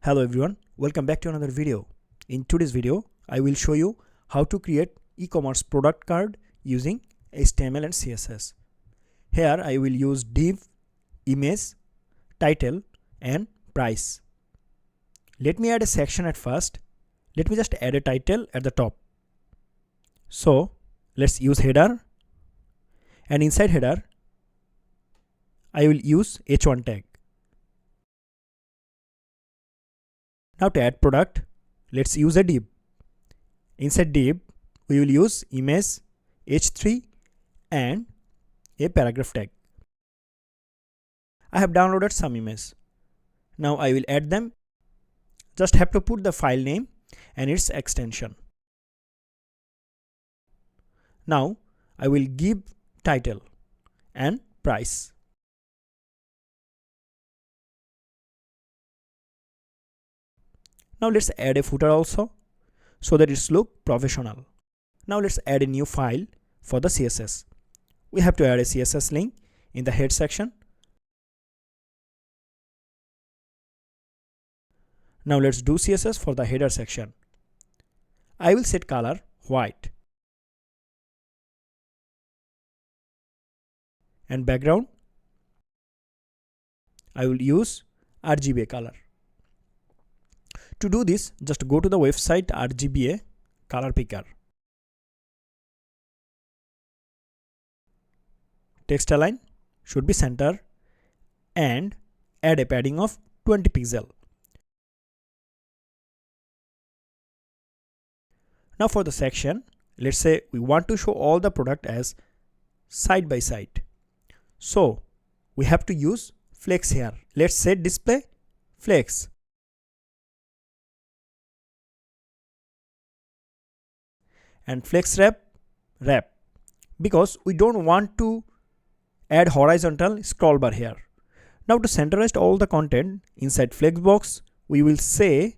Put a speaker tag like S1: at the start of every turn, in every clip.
S1: Hello everyone, welcome back to another video. In today's video, I will show you how to create e-commerce product card using HTML and CSS. Here I will use div, image, title and price. Let me add a section at first. Let me just add a title at the top. So let's use header, and inside header I will use h1 tag. Now to add product, let's use a div. Inside div, we will use image, h3 and a paragraph tag. I have downloaded some images. Now I will add them. Just have to put the file name and its extension. Now I will give title and price. Now let's add a footer also so that it's look professional. Now let's add a new file for the CSS. We have to add a CSS link in the head section. Now let's do CSS for the header section. I will set color white and background I will use RGBA color. To do this, just go to the website RGBA color picker. Text align should be center and add a padding of 20 pixel. Now for the section, let's say we want to show all the product as side by side. So we have to use flex here. Let's set display flex. And flex wrap, because we don't want to add horizontal scroll bar here. Now to centerize all the content inside flexbox, we will say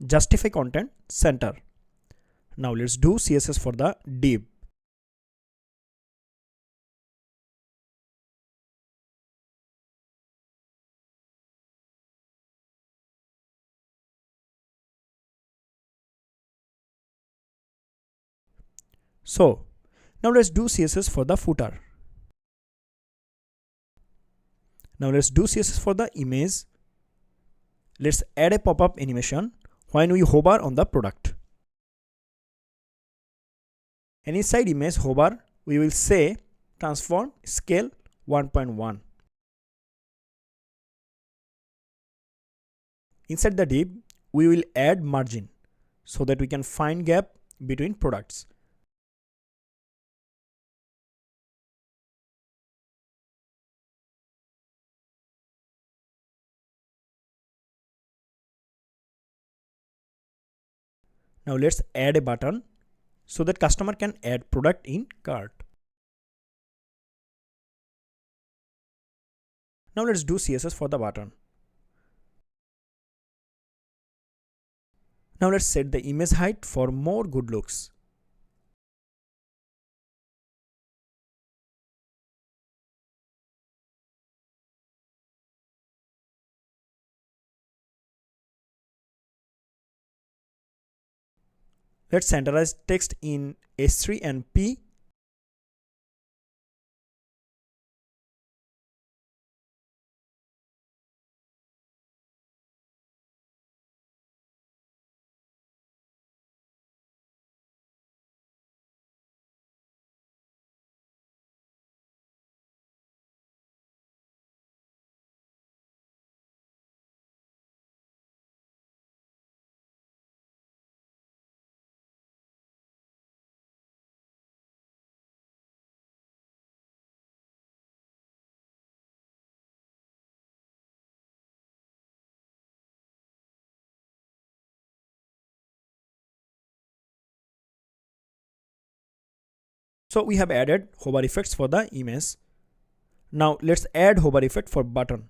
S1: justify content center. Now let's do CSS for the div. So now let's do CSS for the footer. Now let's do CSS for the image. Let's add a pop-up animation when we hover on the product. And inside image hover, we will say transform scale 1.1. Inside the div, we will add margin so that we can find gap between products. Now let's add a button so that customer can add product in cart. Now let's do CSS for the button. Now let's set the image height for more good looks. Let's centerize text in H3 and P. So we have added hover effects for the image. Now let's add hover effect for button.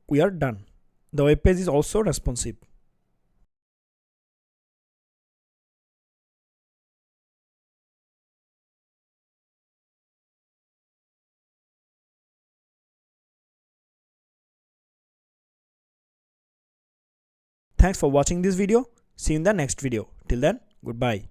S1: we are done. The web page is also responsive. Thanks for watching this video. See you in the next video. Till then, goodbye.